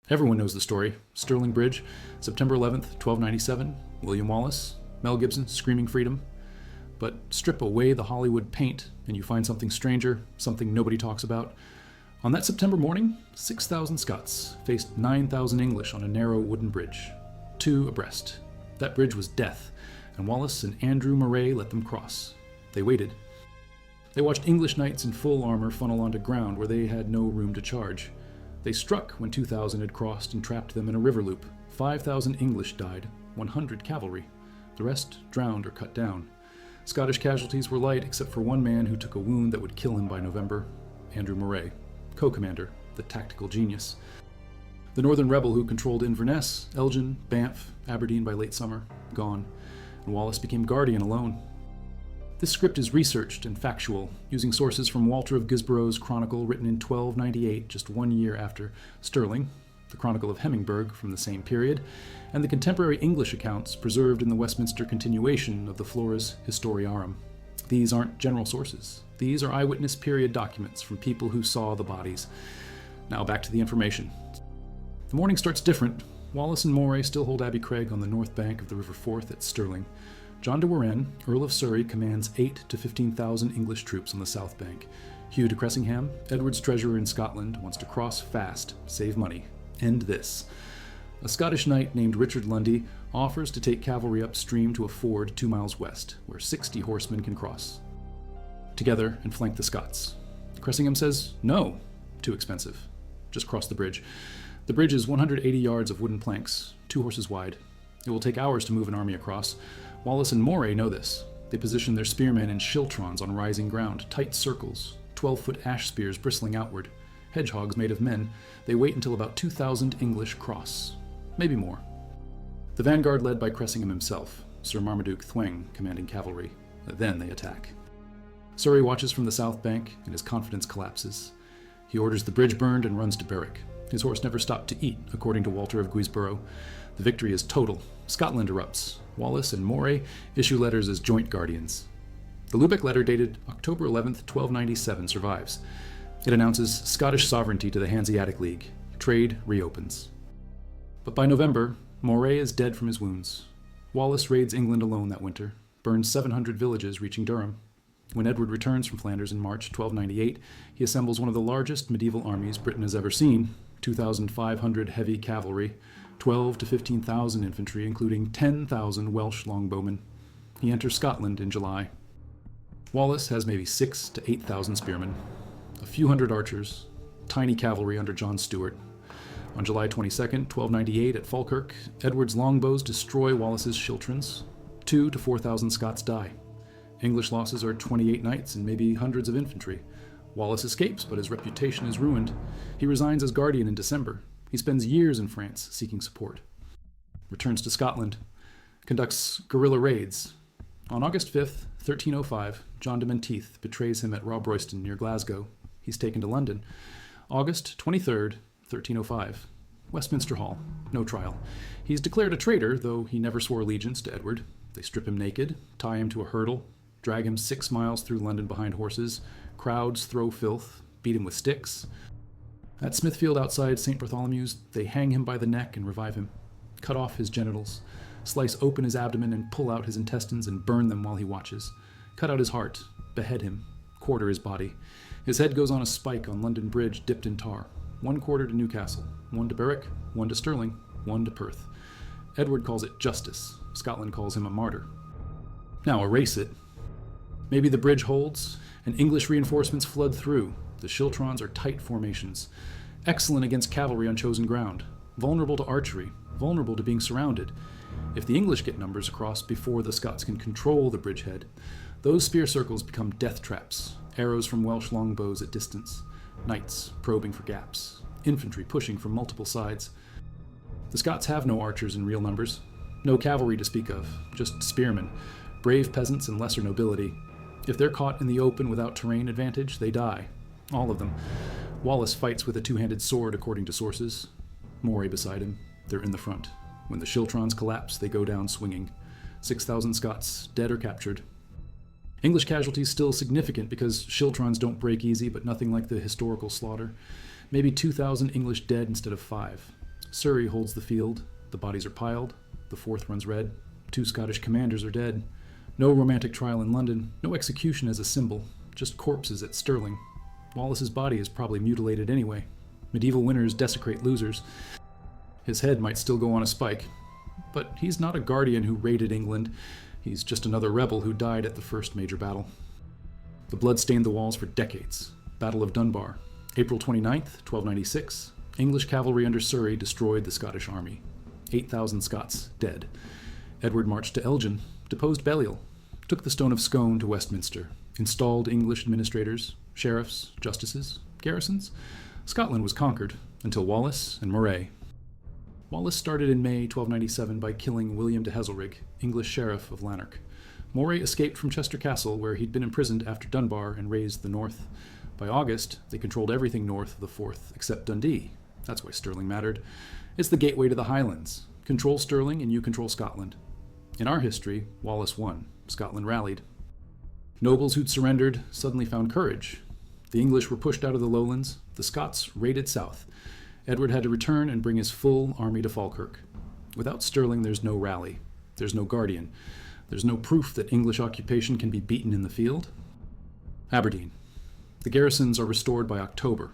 Everyone knows the story. Stirling Bridge, September 11th, 1297, William Wallace, Mel Gibson screaming freedom. But strip away the Hollywood paint and you find something stranger, something nobody talks about. On that September morning, 6,000 Scots faced 9,000 English on a narrow wooden bridge, 2 abreast. That bridge was death, and Wallace and Andrew Moray let them cross. They waited. They watched English knights in full armor funnel onto ground where they had no room to charge. They struck when 2,000 had crossed and trapped them in a river loop. 5,000 English died, 100 cavalry. The rest drowned or cut down. Scottish casualties were light except for one man who took a wound that would kill him by November, Andrew Moray, co-commander, the tactical genius. The northern rebel who controlled Inverness, Elgin, Banff, Aberdeen by late summer, gone, and Wallace became guardian alone. This script is researched and factual, using sources from Walter of Gisborough's chronicle written in 1298, just 1 year after Stirling, the Chronicle of Hemmingberg from the same period, and the contemporary English accounts preserved in the Westminster continuation of the Flores Historiarum. These aren't general sources. These are eyewitness period documents from people who saw the bodies. Now back to the information. The morning starts different. Wallace and Moray still hold Abbey Craig on the north bank of the River Forth at Stirling. John de Warenne, Earl of Surrey, commands 8,000 to 15,000 English troops on the south bank. Hugh de Cressingham, Edward's treasurer in Scotland, wants to cross fast, save money, end this. A Scottish knight named Richard Lundy offers to take cavalry upstream to a ford 2 miles west, where 60 horsemen can cross together and flank the Scots. Cressingham says, no, too expensive. Just cross the bridge. The bridge is 180 yards of wooden planks, 2 horses wide. It will take hours to move an army across. Wallace and Moray know this. They position their spearmen in schiltrons on rising ground, tight circles, 12-foot ash spears bristling outward, hedgehogs made of men. They wait until about 2,000 English cross, maybe more. The vanguard led by Cressingham himself, Sir Marmaduke Thweng commanding cavalry. Then they attack. Surrey watches from the south bank, and his confidence collapses. He orders the bridge burned and runs to Berwick. His horse never stopped to eat, according to Walter of Guisborough. The victory is total. Scotland erupts. Wallace and Moray issue letters as joint guardians. The Lubeck letter dated October 11th, 1297 survives. It announces Scottish sovereignty to the Hanseatic League. Trade reopens. But by November, Moray is dead from his wounds. Wallace raids England alone that winter, burns 700 villages reaching Durham. When Edward returns from Flanders in March 1298, he assembles one of the largest medieval armies Britain has ever seen, 2,500 heavy cavalry, 12,000 to 15,000 infantry, including 10,000 Welsh longbowmen. He enters Scotland in July. Wallace has maybe 6,000 to 8,000 spearmen, a few hundred archers, tiny cavalry under John Stewart. On July 22nd, 1298, at Falkirk, Edward's longbows destroy Wallace's schiltrons. 2,000 to 4,000 Scots die. English losses are 28 knights and maybe hundreds of infantry. Wallace escapes, but his reputation is ruined. He resigns as guardian in December. He spends years in France seeking support. Returns to Scotland. Conducts guerrilla raids. On August 5th, 1305, John de Menteith betrays him at Robroyston near Glasgow. He's taken to London. August 23rd, 1305. Westminster Hall. No trial. He's declared a traitor, though he never swore allegiance to Edward. They strip him naked, tie him to a hurdle, drag him 6 miles through London behind horses. Crowds throw filth, beat him with sticks. At Smithfield outside St. Bartholomew's, they hang him by the neck and revive him, cut off his genitals, slice open his abdomen and pull out his intestines and burn them while he watches, cut out his heart, behead him, quarter his body. His head goes on a spike on London Bridge dipped in tar. 1 quarter to Newcastle, 1 to Berwick, 1 to Stirling, 1 to Perth. Edward calls it justice. Scotland calls him a martyr. Now erase it. Maybe the bridge holds, and English reinforcements flood through. The schiltrons are tight formations, excellent against cavalry on chosen ground, vulnerable to archery, vulnerable to being surrounded. If the English get numbers across before the Scots can control the bridgehead, those spear circles become death traps, arrows from Welsh longbows at distance, knights probing for gaps, infantry pushing from multiple sides. The Scots have no archers in real numbers, no cavalry to speak of, just spearmen, brave peasants and lesser nobility. If they're caught in the open without terrain advantage, they die. All of them. Wallace fights with a 2-handed sword, according to sources. Moray beside him. They're in the front. When the schiltrons collapse, they go down swinging. 6,000 Scots, dead or captured. English casualties still significant because schiltrons don't break easy, but nothing like the historical slaughter. Maybe 2,000 English dead instead of 5. Surrey holds the field, the bodies are piled, the Forth runs red, 2 Scottish commanders are dead. No romantic trial in London, no execution as a symbol, just corpses at Stirling. Wallace's body is probably mutilated anyway. Medieval winners desecrate losers. His head might still go on a spike. But he's not a guardian who raided England. He's just another rebel who died at the first major battle. The blood stained the walls for decades. Battle of Dunbar. April 29th, 1296. English cavalry under Surrey destroyed the Scottish army. 8,000 Scots dead. Edward marched to Elgin, deposed Balliol, took the Stone of Scone to Westminster, installed English administrators, sheriffs, justices, garrisons. Scotland was conquered until Wallace and Moray. Wallace started in May 1297 by killing William de Hazelrig, English sheriff of Lanark. Moray escaped from Chester Castle, where he'd been imprisoned after Dunbar and razed the north. By August, they controlled everything north of the Forth except Dundee. That's why Stirling mattered. It's the gateway to the Highlands. Control Stirling and you control Scotland. In our history, Wallace won. Scotland rallied. Nobles who'd surrendered suddenly found courage. The English were pushed out of the lowlands. The Scots raided south. Edward had to return and bring his full army to Falkirk. Without Stirling, there's no rally. There's no guardian. There's no proof that English occupation can be beaten in the field. Aberdeen. The garrisons are restored by October.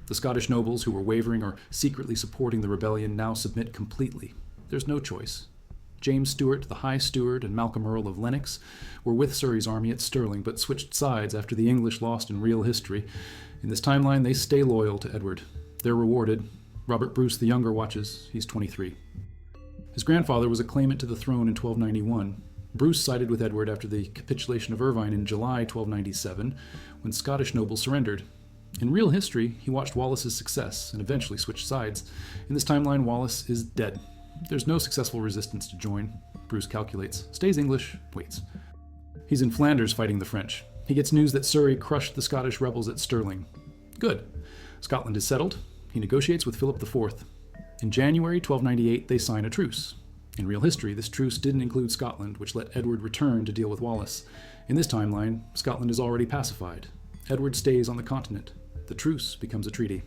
The Scottish nobles who were wavering or secretly supporting the rebellion now submit completely. There's no choice. James Stewart, the High Steward, and Malcolm Earl of Lennox were with Surrey's army at Stirling, but switched sides after the English lost in real history. In this timeline, they stay loyal to Edward. They're rewarded. Robert Bruce the Younger watches. He's 23. His grandfather was a claimant to the throne in 1291. Bruce sided with Edward after the capitulation of Irvine in July 1297, when Scottish nobles surrendered. In real history, he watched Wallace's success and eventually switched sides. In this timeline, Wallace is dead. There's no successful resistance to join. Bruce calculates, stays English, waits. He's in Flanders fighting the French. He gets news that Surrey crushed the Scottish rebels at Stirling. Good. Scotland is settled. He negotiates with Philip IV. In January 1298, they sign a truce. In real history, this truce didn't include Scotland, which let Edward return to deal with Wallace. In this timeline, Scotland is already pacified. Edward stays on the continent. The truce becomes a treaty.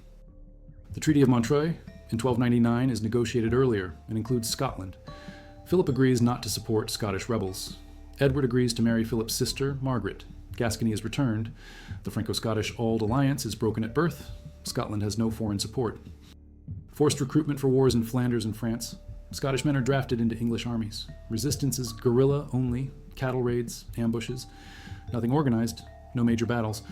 The Treaty of Montreuil in 1299 is negotiated earlier and includes Scotland. Philip agrees not to support Scottish rebels. Edward agrees to marry Philip's sister, Margaret. Gascony is returned. The Franco-Scottish Auld Alliance is broken at birth. Scotland has no foreign support. Forced recruitment for wars in Flanders and France. Scottish men are drafted into English armies. Resistance is guerrilla only, cattle raids, ambushes. Nothing organized, no major battles.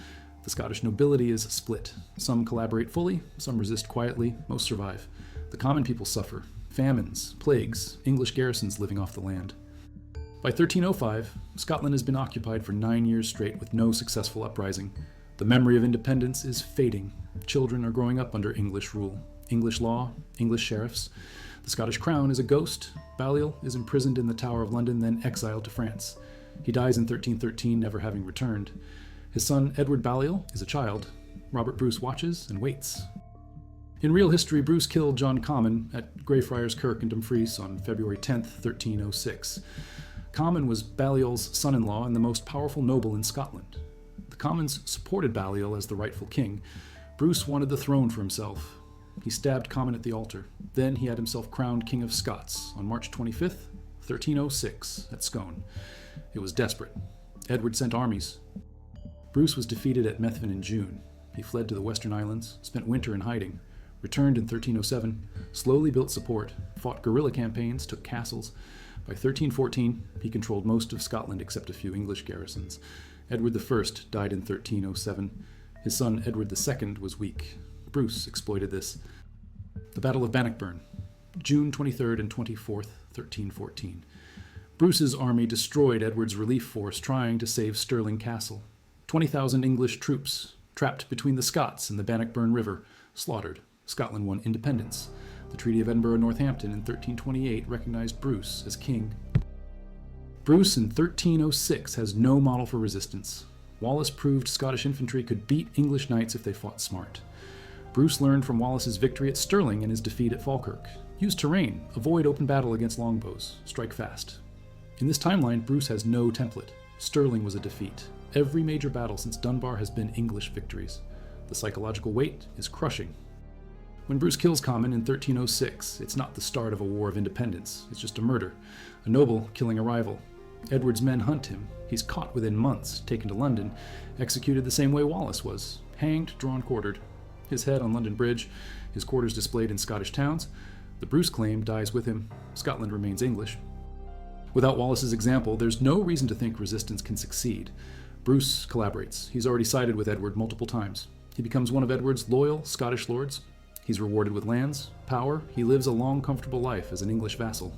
The Scottish nobility is split. Some collaborate fully, some resist quietly, most survive. The common people suffer. Famines, plagues, English garrisons living off the land. By 1305, Scotland has been occupied for 9 years straight with no successful uprising. The memory of independence is fading. Children are growing up under English rule. English law, English sheriffs. The Scottish crown is a ghost. Balliol is imprisoned in the Tower of London, then exiled to France. He dies in 1313, never having returned. His son, Edward Balliol, is a child. Robert Bruce watches and waits. In real history, Bruce killed John Comyn at Greyfriars Kirk in Dumfries on February 10, 1306. Comyn was Balliol's son-in-law and the most powerful noble in Scotland. The Comyns supported Balliol as the rightful king. Bruce wanted the throne for himself. He stabbed Comyn at the altar. Then he had himself crowned King of Scots on March 25, 1306, at Scone. It was desperate. Edward sent armies. Bruce was defeated at Methven in June. He fled to the Western Islands, spent winter in hiding, returned in 1307, slowly built support, fought guerrilla campaigns, took castles. By 1314, he controlled most of Scotland except a few English garrisons. Edward I died in 1307. His son Edward II was weak. Bruce exploited this. The Battle of Bannockburn, June 23rd and 24th, 1314. Bruce's army destroyed Edward's relief force trying to save Stirling Castle. 20,000 English troops, trapped between the Scots and the Bannockburn River, slaughtered. Scotland won independence. The Treaty of Edinburgh-Northampton in 1328 recognized Bruce as king. Bruce in 1306 has no model for resistance. Wallace proved Scottish infantry could beat English knights if they fought smart. Bruce learned from Wallace's victory at Stirling and his defeat at Falkirk. Use terrain, avoid open battle against longbows, strike fast. In this timeline, Bruce has no template. Stirling was a defeat. Every major battle since Dunbar has been English victories. The psychological weight is crushing. When Bruce kills Comyn in 1306, it's not the start of a war of independence, it's just a murder. A noble killing a rival. Edward's men hunt him. He's caught within months, taken to London, executed the same way Wallace was, hanged, drawn, quartered. His head on London Bridge, his quarters displayed in Scottish towns. The Bruce claim dies with him. Scotland remains English. Without Wallace's example, there's no reason to think resistance can succeed. Bruce collaborates. He's already sided with Edward multiple times. He becomes one of Edward's loyal Scottish lords. He's rewarded with lands, power. He lives a long, comfortable life as an English vassal.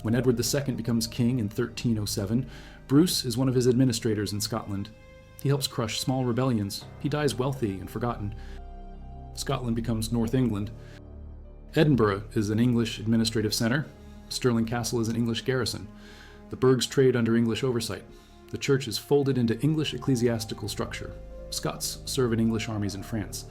When Edward II becomes king in 1307, Bruce is one of his administrators in Scotland. He helps crush small rebellions. He dies wealthy and forgotten. Scotland becomes North England. Edinburgh is an English administrative centre. Stirling Castle is an English garrison. The burghs trade under English oversight. The church is folded into English ecclesiastical structure. Scots serve in English armies in France.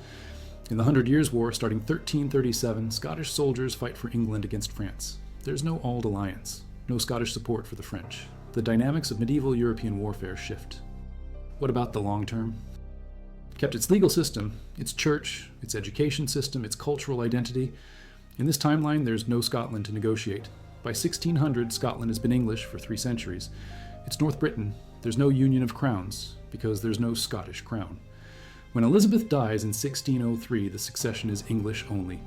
In the 100 Years' War, starting 1337, Scottish soldiers fight for England against France. There's no Auld Alliance, no Scottish support for the French. The dynamics of medieval European warfare shift. What about the long term? Kept its legal system, its church, its education system, its cultural identity. In this timeline, there's no Scotland to negotiate. By 1600, Scotland has been English for 3 centuries. It's North Britain. There's no union of crowns, because there's no Scottish crown. When Elizabeth dies in 1603, the succession is English only.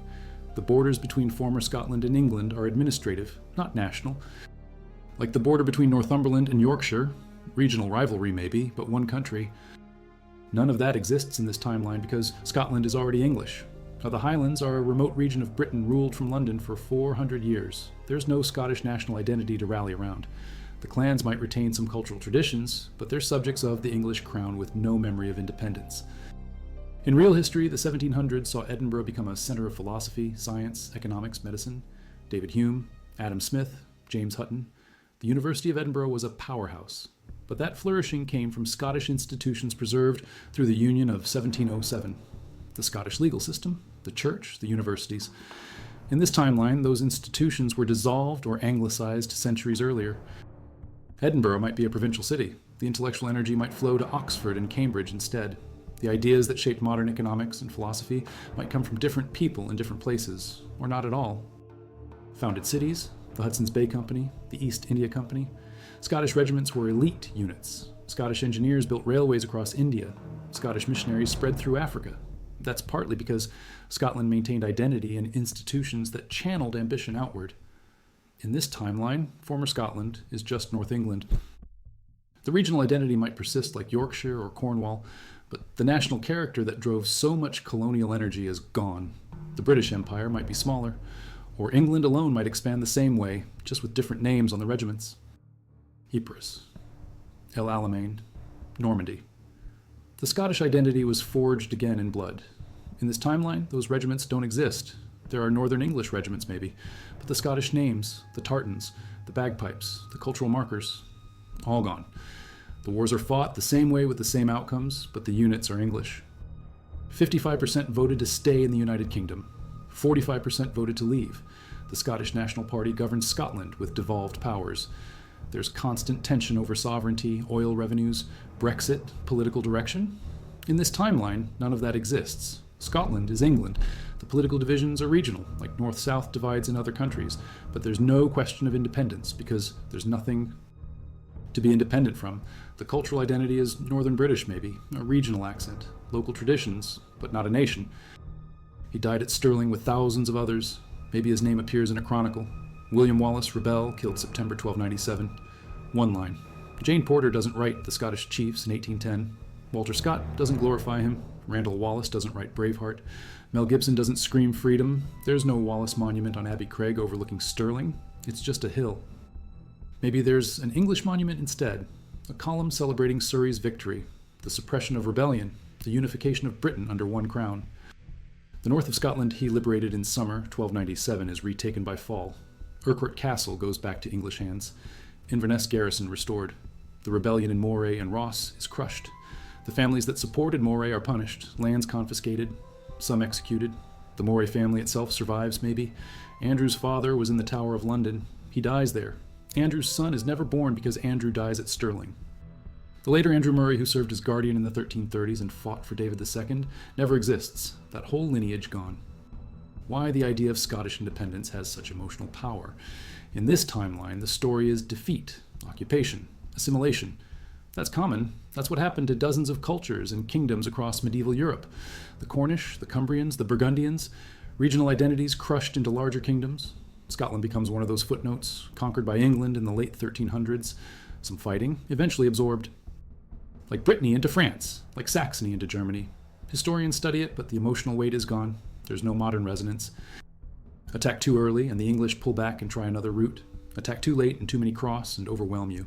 The borders between former Scotland and England are administrative, not national. Like the border between Northumberland and Yorkshire, regional rivalry maybe, but one country. None of that exists in this timeline because Scotland is already English. Now, the Highlands are a remote region of Britain ruled from London for 400 years. There's no Scottish national identity to rally around. The clans might retain some cultural traditions, but they're subjects of the English crown with no memory of independence. In real history, the 1700s saw Edinburgh become a center of philosophy, science, economics, medicine. David Hume, Adam Smith, James Hutton. The University of Edinburgh was a powerhouse. But that flourishing came from Scottish institutions preserved through the Union of 1707. The Scottish legal system, the church, the universities. In this timeline, those institutions were dissolved or anglicized centuries earlier. Edinburgh might be a provincial city. The intellectual energy might flow to Oxford and Cambridge instead. The ideas that shaped modern economics and philosophy might come from different people in different places, or not at all. Founded cities, the Hudson's Bay Company, the East India Company. Scottish regiments were elite units. Scottish engineers built railways across India. Scottish missionaries spread through Africa. That's partly because Scotland maintained identity and institutions that channeled ambition outward. In this timeline, former Scotland is just North England. The regional identity might persist like Yorkshire or Cornwall, but the national character that drove so much colonial energy is gone. The British Empire might be smaller, or England alone might expand the same way, just with different names on the regiments. Ypres, El Alamein, Normandy. The Scottish identity was forged again in blood. In this timeline, those regiments don't exist. There are Northern English regiments maybe, but the Scottish names, the tartans, the bagpipes, the cultural markers, all gone. The wars are fought the same way with the same outcomes, but the units are English. 55% voted to stay in the United Kingdom. 45% voted to leave. The Scottish National Party governs Scotland with devolved powers. There's constant tension over sovereignty, oil revenues, Brexit, political direction. In this timeline, none of that exists. Scotland is England. The political divisions are regional, like North-South divides in other countries, but there's no question of independence because there's nothing to be independent from. The cultural identity is Northern British maybe, a regional accent, local traditions, but not a nation. He died at Stirling with thousands of others. Maybe his name appears in a chronicle. William Wallace, rebel, killed September 1297. One line. Jane Porter doesn't write The Scottish Chiefs in 1810. Walter Scott doesn't glorify him. Randall Wallace doesn't write Braveheart. Mel Gibson doesn't scream freedom. There's no Wallace monument on Abbey Craig overlooking Stirling. It's just a hill. Maybe there's an English monument instead, a column celebrating Surrey's victory, the suppression of rebellion, the unification of Britain under one crown. The north of Scotland he liberated in summer 1297 is retaken by fall. Urquhart Castle goes back to English hands. Inverness garrison restored. The rebellion in Moray and Ross is crushed. The families that supported Moray are punished, lands confiscated, some executed. The Moray family itself survives, maybe. Andrew's father was in the Tower of London. He dies there. Andrew's son is never born because Andrew dies at Stirling. The later Andrew Murray, who served as guardian in the 1330s and fought for David II, never exists. That whole lineage gone. why the idea of Scottish independence has such emotional power. In this timeline, the story is defeat, occupation, assimilation. That's common. That's what happened to dozens of cultures and kingdoms across medieval Europe. The Cornish, the Cumbrians, the Burgundians, regional identities crushed into larger kingdoms. Scotland becomes one of those footnotes, conquered by England in the late 1300s. Some fighting, eventually absorbed. Like Brittany into France, like Saxony into Germany. Historians study it, but the emotional weight is gone. There's no modern resonance. Attack too early, and the English pull back and try another route. Attack too late, and too many cross and overwhelm you.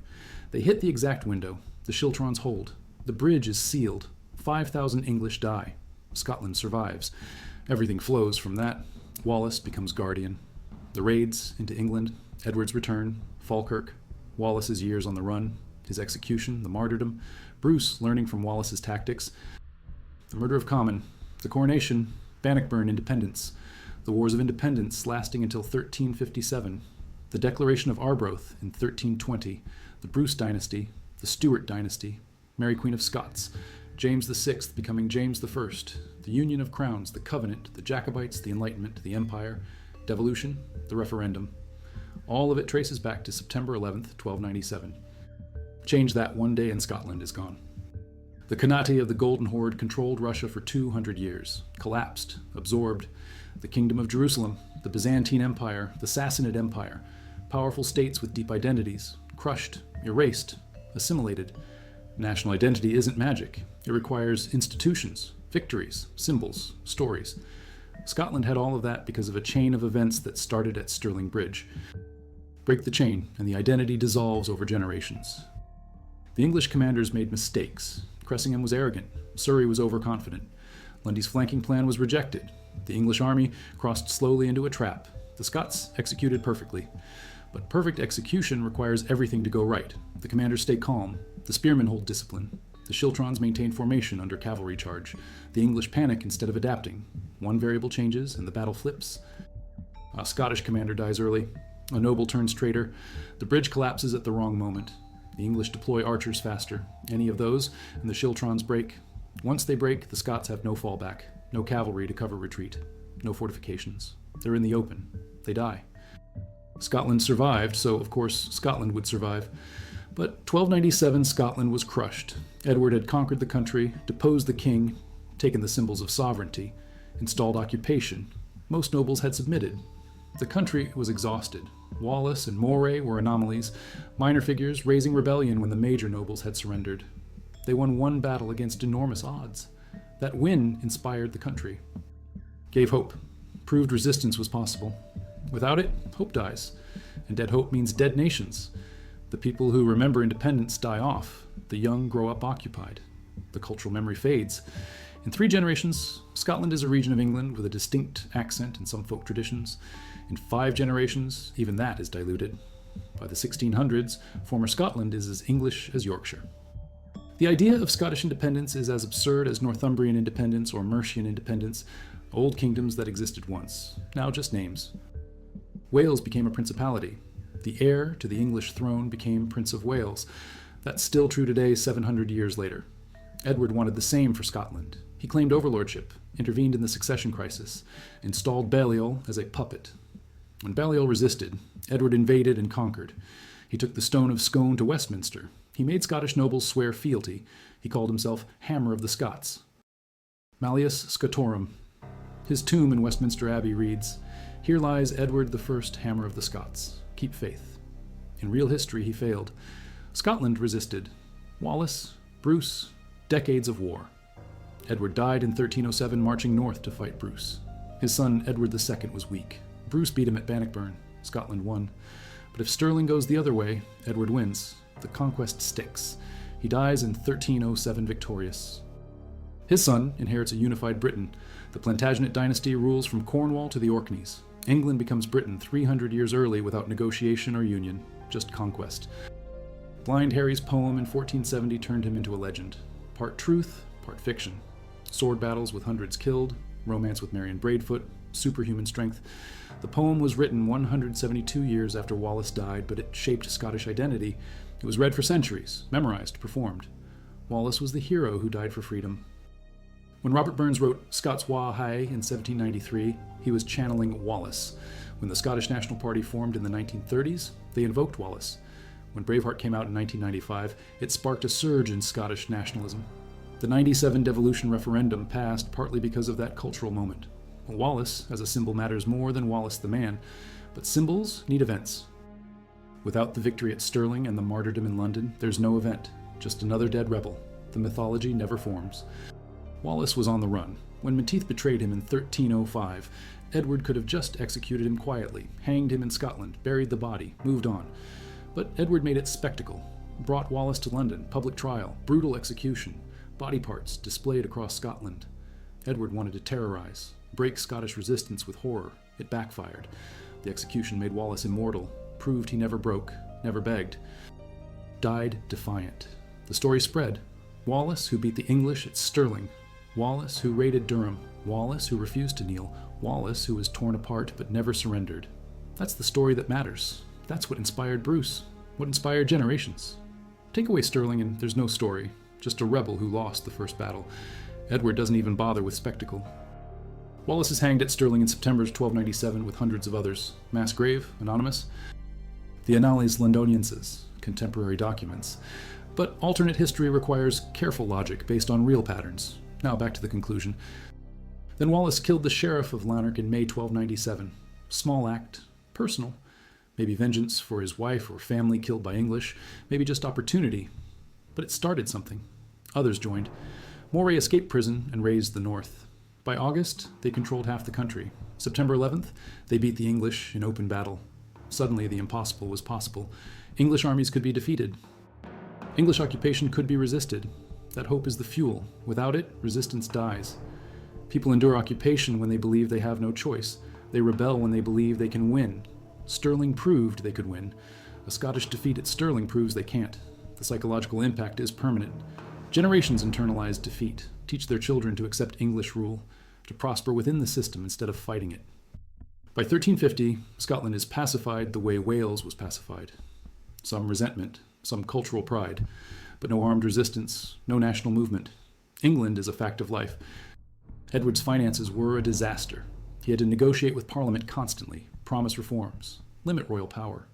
They hit the exact window. The Schiltrons hold. The bridge is sealed. 5,000 English die. Scotland survives. Everything flows from that. Wallace becomes guardian. The raids into England, Edward's return, Falkirk, Wallace's years on the run, his execution, the martyrdom, Bruce learning from Wallace's tactics, the murder of Comyn, the coronation, Bannockburn independence, the Wars of Independence lasting until 1357, the Declaration of Arbroath in 1320, the Bruce dynasty, the Stuart dynasty, Mary Queen of Scots, James VI becoming James I, the Union of Crowns, the Covenant, the Jacobites, the Enlightenment, the Empire, devolution, the referendum. All of it traces back to September 11th, 1297. Change that one day and Scotland is gone. The Khanate of the Golden Horde controlled Russia for 200 years, collapsed, absorbed. The Kingdom of Jerusalem, the Byzantine Empire, the Sassanid Empire, powerful states with deep identities, crushed, erased, assimilated. National identity isn't magic. It requires institutions, victories, symbols, stories. Scotland had all of that because of a chain of events that started at Stirling Bridge. Break the chain, and the identity dissolves over generations. The English commanders made mistakes. Cressingham was arrogant. Surrey was overconfident. Lundy's flanking plan was rejected. The English army crossed slowly into a trap. The Scots executed perfectly. But perfect execution requires everything to go right. The commanders stay calm. The spearmen hold discipline. The Schiltrons maintain formation under cavalry charge. The English panic instead of adapting. One variable changes, and the battle flips. A Scottish commander dies early. A noble turns traitor. The bridge collapses at the wrong moment. The English deploy archers faster. Any of those, and the Schiltrons break. Once they break, the Scots have no fallback. No cavalry to cover retreat. No fortifications. They're in the open. They die. Scotland survived, so of course Scotland would survive. But 1297 Scotland was crushed. Edward had conquered the country, deposed the king, taken the symbols of sovereignty, installed occupation. Most nobles had submitted. The country was exhausted. Wallace and Moray were anomalies, minor figures raising rebellion when the major nobles had surrendered. They won one battle against enormous odds. That win inspired the country. Gave hope. Proved resistance was possible. Without it, hope dies. And dead hope means dead nations. The people who remember independence die off. The young grow up occupied. The cultural memory fades. In 3 generations, Scotland is a region of England with a distinct accent and some folk traditions. In 5 generations, even that is diluted. By the 1600s, former Scotland is as English as Yorkshire. The idea of Scottish independence is as absurd as Northumbrian independence or Mercian independence, old kingdoms that existed once, now just names. Wales became a principality. The heir to the English throne became Prince of Wales. That's still true today, 700 years later. Edward wanted the same for Scotland. He claimed overlordship, intervened in the succession crisis, installed Balliol as a puppet. When Balliol resisted, Edward invaded and conquered. He took the Stone of Scone to Westminster. He made Scottish nobles swear fealty. He called himself Hammer of the Scots. Malleus Scotorum. His tomb in Westminster Abbey reads, "Here lies Edward I, Hammer of the Scots. Keep faith." In real history, he failed. Scotland resisted. Wallace, Bruce, decades of war. Edward died in 1307 marching north to fight Bruce. His son Edward II was weak. Bruce beat him at Bannockburn. Scotland won. But if Stirling goes the other way, Edward wins. The conquest sticks. He dies in 1307 victorious. His son inherits a unified Britain. The Plantagenet dynasty rules from Cornwall to the Orkneys. England becomes Britain 300 years early without negotiation or union, just conquest. Blind Harry's poem in 1470 turned him into a legend. Part truth, part fiction. Sword battles with hundreds killed, romance with Marion Braidfoot, superhuman strength. The poem was written 172 years after Wallace died, but it shaped Scottish identity. It was read for centuries, memorized, performed. Wallace was the hero who died for freedom. When Robert Burns wrote Scots Wha Hae in 1793, he was channeling Wallace. When the Scottish National Party formed in the 1930s, they invoked Wallace. When Braveheart came out in 1995, it sparked a surge in Scottish nationalism. The 97 devolution referendum passed partly because of that cultural moment. Wallace as a symbol matters more than Wallace the man, but symbols need events. Without the victory at Stirling and the martyrdom in London, there's no event, just another dead rebel. The mythology never forms. Wallace was on the run. When Menteith betrayed him in 1305, Edward could have just executed him quietly, hanged him in Scotland, buried the body, moved on. But Edward made it spectacle, brought Wallace to London, public trial, brutal execution, body parts displayed across Scotland. Edward wanted to terrorize, break Scottish resistance with horror. It backfired. The execution made Wallace immortal, proved he never broke, never begged. Died defiant. The story spread. Wallace, who beat the English at Stirling. Wallace, who raided Durham. Wallace, who refused to kneel. Wallace, who was torn apart but never surrendered. That's the story that matters. That's what inspired Bruce, what inspired generations. Take away Stirling and there's no story, just a rebel who lost the first battle. Edward doesn't even bother with spectacle. Wallace is hanged at Stirling in September 1297 with hundreds of others. Mass grave, anonymous. The Annales Londonienses, contemporary documents. But alternate history requires careful logic based on real patterns. Now back to the conclusion. Then Wallace killed the sheriff of Lanark in May 1297. Small act, personal. Maybe vengeance for his wife or family killed by English. Maybe just opportunity. But it started something. Others joined. Moray escaped prison and raised the North. By August, they controlled half the country. September 11th, they beat the English in open battle. Suddenly, the impossible was possible. English armies could be defeated. English occupation could be resisted. That hope is the fuel. Without it, resistance dies. People endure occupation when they believe they have no choice. They rebel when they believe they can win. Stirling proved they could win. A Scottish defeat at Stirling proves they can't. The psychological impact is permanent. Generations internalize defeat, teach their children to accept English rule, to prosper within the system instead of fighting it. By 1350, Scotland is pacified the way Wales was pacified. Some resentment, some cultural pride, but no armed resistance, no national movement. England is a fact of life. Edward's finances were a disaster. He had to negotiate with Parliament constantly, promise reforms, limit royal power.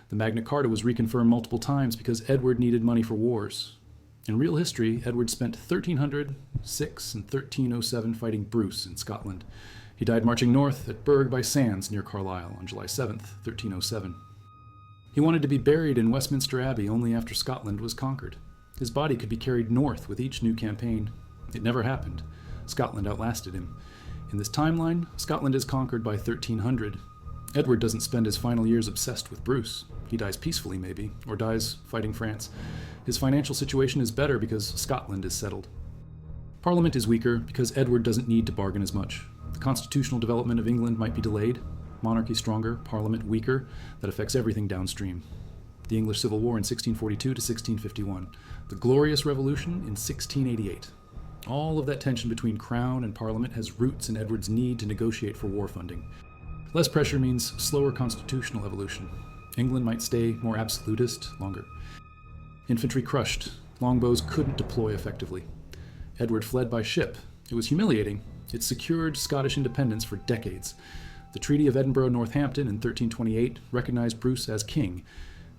The Magna Carta was reconfirmed multiple times because Edward needed money for wars. In real history, Edward spent 1306 and 1307 fighting Bruce in Scotland. He died marching north at Berg by Sands near Carlisle on July 7th, 1307. He wanted to be buried in Westminster Abbey only after Scotland was conquered. His body could be carried north with each new campaign. It never happened. Scotland outlasted him. In this timeline, Scotland is conquered by 1300. Edward doesn't spend his final years obsessed with Bruce. He dies peacefully, maybe, or dies fighting France. His financial situation is better because Scotland is settled. Parliament is weaker because Edward doesn't need to bargain as much. The constitutional development of England might be delayed. Monarchy stronger, Parliament weaker. That affects everything downstream. The English Civil War in 1642 to 1651. The Glorious Revolution in 1688. All of that tension between Crown and Parliament has roots in Edward's need to negotiate for war funding. Less pressure means slower constitutional evolution. England might stay more absolutist longer. Infantry crushed. Longbows couldn't deploy effectively. Edward fled by ship. It was humiliating. It secured Scottish independence for decades. The Treaty of Edinburgh-Northampton in 1328 recognized Bruce as king.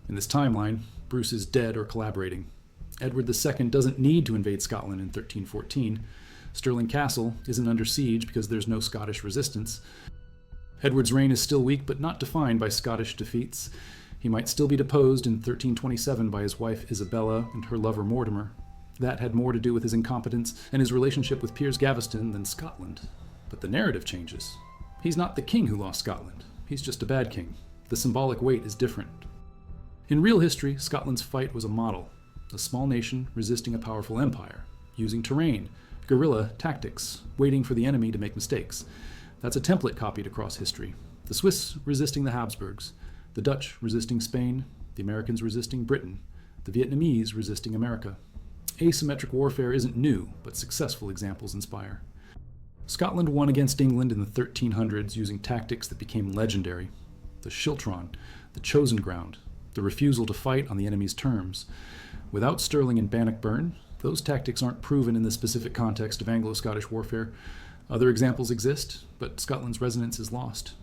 In this timeline, Bruce is dead or collaborating. Edward II doesn't need to invade Scotland in 1314. Stirling Castle isn't under siege because there's no Scottish resistance. Edward's reign is still weak, but not defined by Scottish defeats. He might still be deposed in 1327 by his wife Isabella and her lover Mortimer. That had more to do with his incompetence and his relationship with Piers Gaveston than Scotland. But the narrative changes. He's not the king who lost Scotland. He's just a bad king. The symbolic weight is different. In real history, Scotland's fight was a model. A small nation resisting a powerful empire, using terrain, guerrilla tactics, waiting for the enemy to make mistakes. That's a template copied across history. The Swiss resisting the Habsburgs, the Dutch resisting Spain, the Americans resisting Britain, the Vietnamese resisting America. Asymmetric warfare isn't new, but successful examples inspire. Scotland won against England in the 1300s using tactics that became legendary. The Schiltron, the chosen ground, the refusal to fight on the enemy's terms. Without Stirling and Bannockburn, Those tactics aren't proven in the specific context of Anglo-Scottish warfare. Other examples exist, but Scotland's resonance is lost.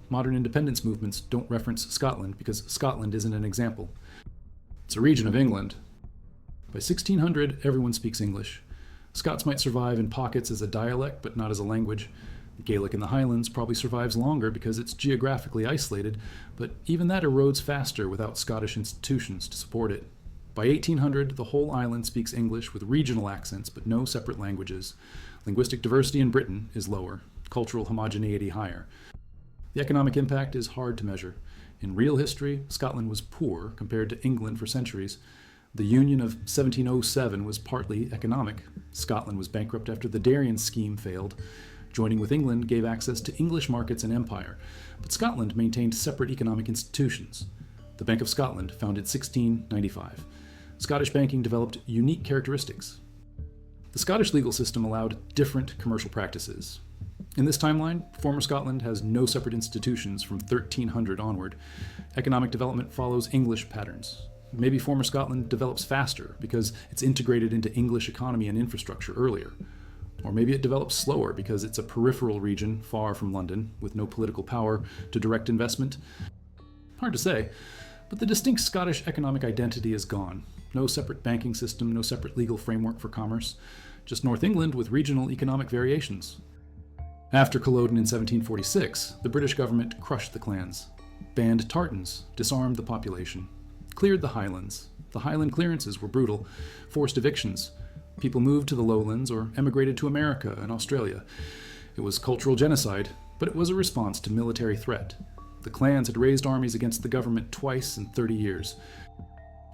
Modern independence movements don't reference Scotland because Scotland isn't an example. It's a region of England. By 1600, everyone speaks English. Scots might survive in pockets as a dialect, but not as a language. Gaelic in the Highlands probably survives longer because it's geographically isolated, but even that erodes faster without Scottish institutions to support it. By 1800, the whole island speaks English with regional accents but no separate languages. Linguistic diversity in Britain is lower, cultural homogeneity higher. The economic impact is hard to measure. In real history, Scotland was poor compared to England for centuries. The Union of 1707 was partly economic. Scotland was bankrupt after the Darien scheme failed. Joining with England gave access to English markets and empire, but Scotland maintained separate economic institutions. The Bank of Scotland, founded 1695. Scottish banking developed unique characteristics. The Scottish legal system allowed different commercial practices. In this timeline, former Scotland has no separate institutions from 1300 onward. Economic development follows English patterns. Maybe former Scotland develops faster because it's integrated into English economy and infrastructure earlier. Or maybe it develops slower because it's a peripheral region far from London with no political power to direct investment. Hard to say, but the distinct Scottish economic identity is gone. No separate banking system, no separate legal framework for commerce. Just North England with regional economic variations. After Culloden in 1746, the British government crushed the clans, banned tartans, disarmed the population, cleared the highlands. The highland clearances were brutal, forced evictions. People moved to the lowlands or emigrated to America and Australia. It was cultural genocide, but it was a response to military threat. The clans had raised armies against the government twice in 30 years.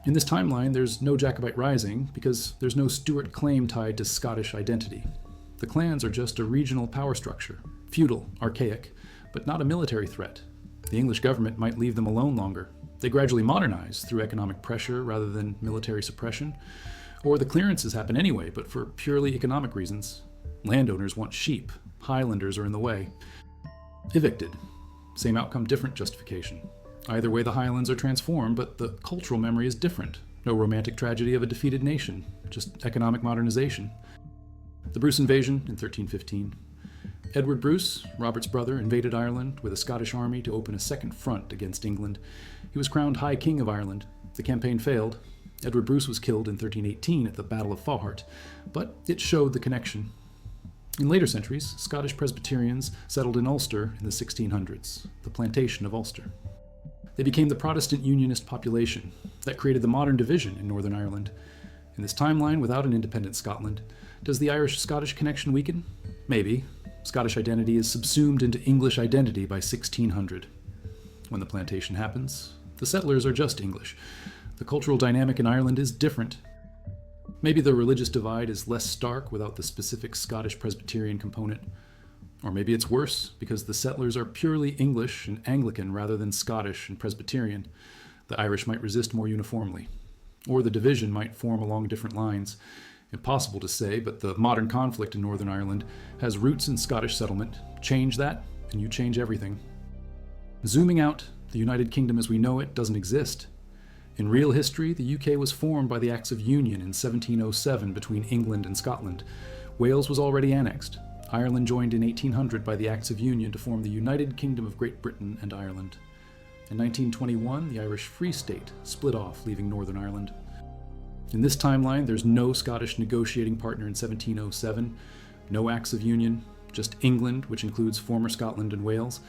In this timeline, there's no Jacobite rising because there's no Stuart claim tied to Scottish identity. The clans are just a regional power structure, feudal, archaic, but not a military threat. The English government might leave them alone longer. They gradually modernize through economic pressure rather than military suppression. Or the clearances happen anyway, but for purely economic reasons. Landowners want sheep. Highlanders are in the way. Evicted. Same outcome, different justification. Either way, the Highlands are transformed, but the cultural memory is different. No romantic tragedy of a defeated nation, just economic modernization. The Bruce invasion in 1315. Edward Bruce, Robert's brother, invaded Ireland with a Scottish army to open a second front against England. He was crowned High King of Ireland. The campaign failed. Edward Bruce was killed in 1318 at the Battle of Faughart, but it showed the connection. In later centuries, Scottish Presbyterians settled in Ulster in the 1600s, the plantation of Ulster. They became the Protestant Unionist population that created the modern division in Northern Ireland. In this timeline, without an independent Scotland, does the Irish-Scottish connection weaken? Maybe. Scottish identity is subsumed into English identity by 1600. When the plantation happens, the settlers are just English. The cultural dynamic in Ireland is different. Maybe the religious divide is less stark without the specific Scottish Presbyterian component. Or maybe it's worse because the settlers are purely English and Anglican rather than Scottish and Presbyterian. The Irish might resist more uniformly. Or the division might form along different lines. Impossible to say, but the modern conflict in Northern Ireland has roots in Scottish settlement. Change that, and you change everything. Zooming out, the United Kingdom as we know it doesn't exist. In real history, the UK was formed by the Acts of Union in 1707 between England and Scotland. Wales was already annexed. Ireland joined in 1800 by the Acts of Union to form the United Kingdom of Great Britain and Ireland. In 1921, the Irish Free State split off, leaving Northern Ireland. In this timeline, there's no Scottish negotiating partner in 1707, no Acts of Union, just England, which includes former Scotland and Wales.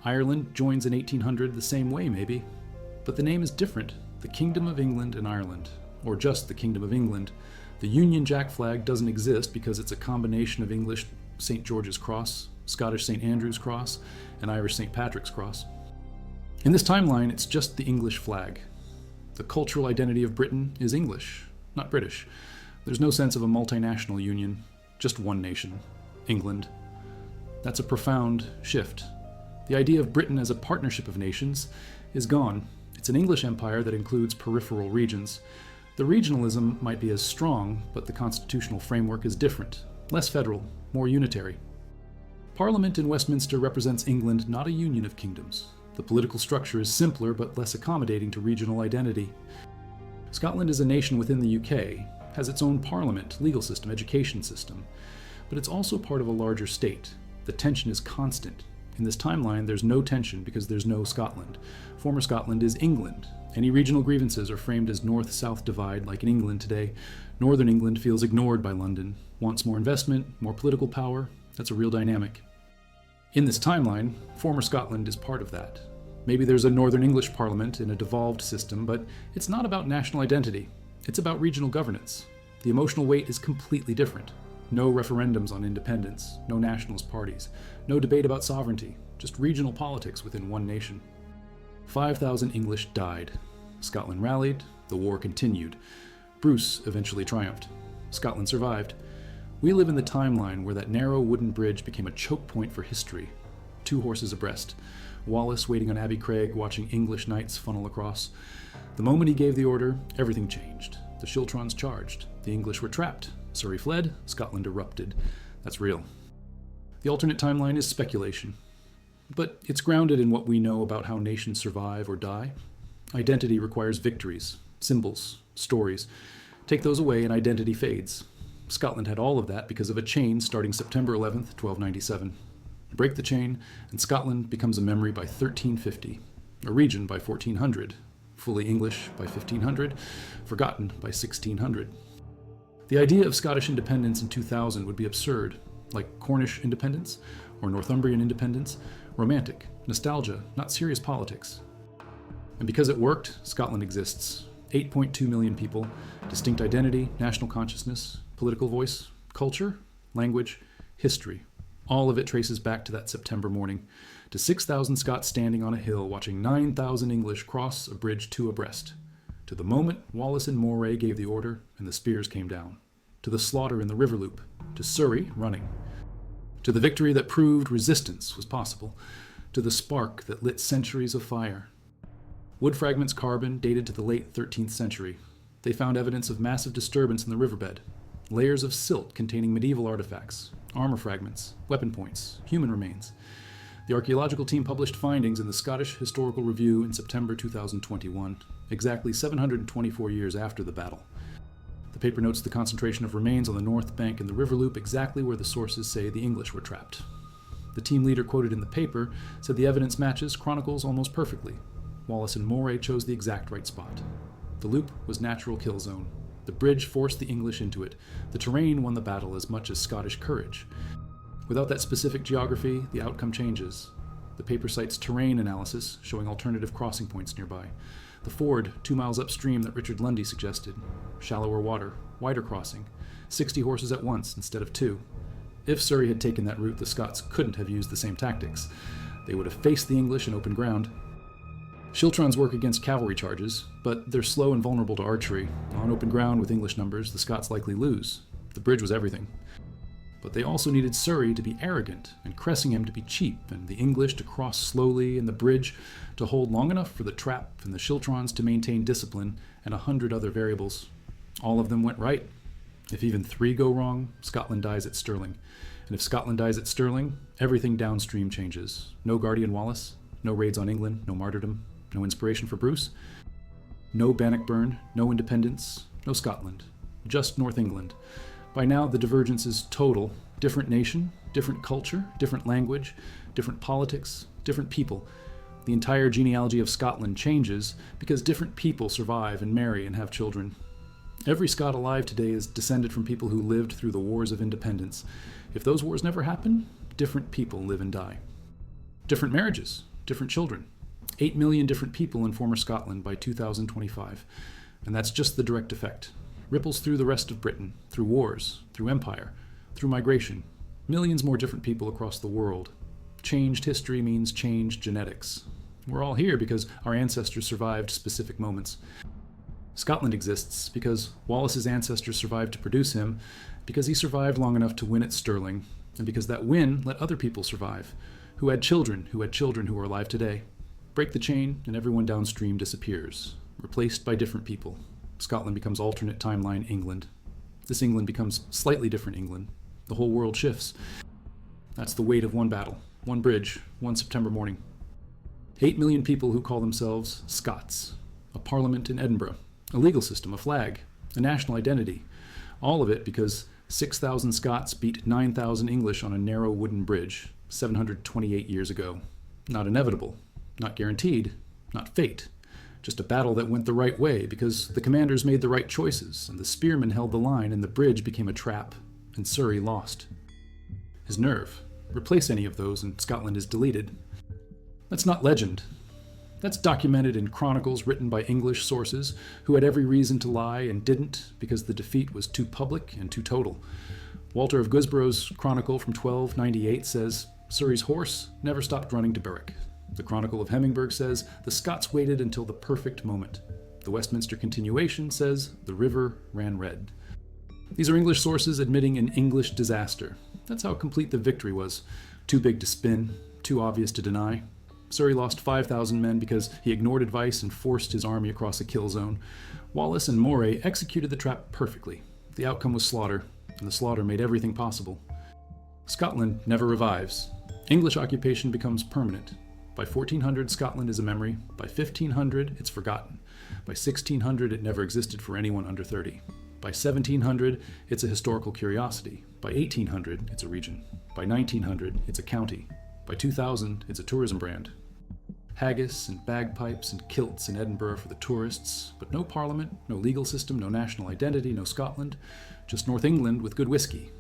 Ireland joins in 1800 the same way, maybe. But the name is different. The Kingdom of England and Ireland, or just the Kingdom of England. The Union Jack flag doesn't exist because it's a combination of English St. George's Cross, Scottish St. Andrew's Cross, and Irish St. Patrick's Cross. In this timeline, it's just the English flag. The cultural identity of Britain is English, not British. There's no sense of a multinational union, just one nation, England. That's a profound shift. The idea of Britain as a partnership of nations is gone. It's an English empire that includes peripheral regions. The regionalism might be as strong, but the constitutional framework is different, less federal, more unitary. Parliament in Westminster represents England, not a union of kingdoms. The political structure is simpler but less accommodating to regional identity. Scotland is a nation within the UK. has its own parliament, legal system, education system. But it's also part of a larger state. The tension is constant. In this timeline, there's no tension because there's no Scotland. Former Scotland is England. Any regional grievances are framed as north-south divide, like in England today. Northern England feels ignored by London, wants more investment, more political power. That's a real dynamic. In this timeline, former Scotland is part of that. Maybe there's a Northern English Parliament in a devolved system, but it's not about national identity. It's about regional governance. The emotional weight is completely different. No referendums on independence, no nationalist parties, no debate about sovereignty, just regional politics within one nation. 5,000 English died. Scotland rallied, the war continued. Bruce eventually triumphed. Scotland survived. We live in the timeline where that narrow wooden bridge became a choke point for history. 2 horses abreast. Wallace waiting on Abbey Craig, watching English knights funnel across. The moment he gave the order, everything changed. The Schiltrons charged. The English were trapped. Surrey fled. Scotland erupted. That's real. The alternate timeline is speculation. But it's grounded in what we know about how nations survive or die. Identity requires victories, symbols, stories. Take those away and identity fades. Scotland had all of that because of a chain starting September 11th, 1297. Break the chain, and Scotland becomes a memory by 1350, a region by 1400, fully English by 1500, forgotten by 1600. The idea of Scottish independence in 2000 would be absurd, like Cornish independence or Northumbrian independence, romantic, nostalgia, not serious politics. And because it worked, Scotland exists. 8.2 million people, distinct identity, national consciousness, political voice, culture, language, history. All of it traces back to that September morning, to 6,000 Scots standing on a hill watching 9,000 English cross a bridge 2 abreast, to the moment Wallace and Moray gave the order and the spears came down, to the slaughter in the river loop, to Surrey running, to the victory that proved resistance was possible, to the spark that lit centuries of fire. Wood fragments carbon dated to the late 13th century. They found evidence of massive disturbance in the riverbed, layers of silt containing medieval artifacts, armor fragments, weapon points, human remains. The archaeological team published findings in the Scottish Historical Review in September 2021, exactly 724 years after the battle. The paper notes the concentration of remains on the north bank in the river loop exactly where the sources say the English were trapped. The team leader quoted in the paper said the evidence matches chronicles almost perfectly. Wallace and Moray chose the exact right spot. The loop was natural kill zone. The bridge forced the English into it. The terrain won the battle as much as Scottish courage. Without that specific geography, the outcome changes. The paper cites terrain analysis, showing alternative crossing points nearby. The ford 2 miles upstream that Richard Lundy suggested. Shallower water, wider crossing, 60 horses at once instead of 2. If Surrey had taken that route, the Scots couldn't have used the same tactics. They would have faced the English in open ground. Schiltrons work against cavalry charges, but they're slow and vulnerable to archery. On open ground with English numbers, the Scots likely lose. The bridge was everything. But they also needed Surrey to be arrogant, and Cressingham to be cheap, and the English to cross slowly, and the bridge to hold long enough for the trap and the Schiltrons to maintain discipline, and 100 other variables. All of them went right. If even 3 go wrong, Scotland dies at Stirling. And if Scotland dies at Stirling, everything downstream changes. No Guardian Wallace, no raids on England, no martyrdom, no inspiration for Bruce, no Bannockburn, no independence, no Scotland, just North England. By now, the divergence is total. Different nation, different culture, different language, different politics, different people. The entire genealogy of Scotland changes because different people survive and marry and have children. Every Scot alive today is descended from people who lived through the wars of independence. If those wars never happen, different people live and die. Different marriages, different children. 8 million different people in former Scotland by 2025. And that's just the direct effect. Ripples through the rest of Britain, through wars, through empire, through migration. Millions more different people across the world. Changed history means changed genetics. We're all here because our ancestors survived specific moments. Scotland exists because Wallace's ancestors survived to produce him, because he survived long enough to win at Stirling, and because that win let other people survive, who had children who are alive today. Break the chain, and everyone downstream disappears, replaced by different people. Scotland becomes alternate timeline England. This England becomes slightly different England. The whole world shifts. That's the weight of one battle, one bridge, one September morning. 8 million people who call themselves Scots. A parliament in Edinburgh. A legal system, a flag, a national identity. All of it because 6,000 Scots beat 9,000 English on a narrow wooden bridge 728 years ago. Not inevitable, not guaranteed, not fate. Just a battle that went the right way because the commanders made the right choices and the spearmen held the line and the bridge became a trap and Surrey lost. His nerve. Replace any of those and Scotland is deleted. That's not legend. That's documented in chronicles written by English sources who had every reason to lie and didn't because the defeat was too public and too total. Walter of Guisborough's chronicle from 1298 says, Surrey's horse never stopped running to Berwick. The Chronicle of Hemmingburg says, the Scots waited until the perfect moment. The Westminster Continuation says, the river ran red. These are English sources admitting an English disaster. That's how complete the victory was. Too big to spin, too obvious to deny. Surrey lost 5,000 men because he ignored advice and forced his army across a kill zone. Wallace and Moray executed the trap perfectly. The outcome was slaughter, and the slaughter made everything possible. Scotland never revives. English occupation becomes permanent. By 1400, Scotland is a memory. By 1500, it's forgotten. By 1600, it never existed for anyone under 30. By 1700, it's a historical curiosity. By 1800, it's a region. By 1900, it's a county. By 2000, it's a tourism brand. Haggis and bagpipes and kilts in Edinburgh for the tourists, but no parliament, no legal system, no national identity, no Scotland, just North England with good whiskey.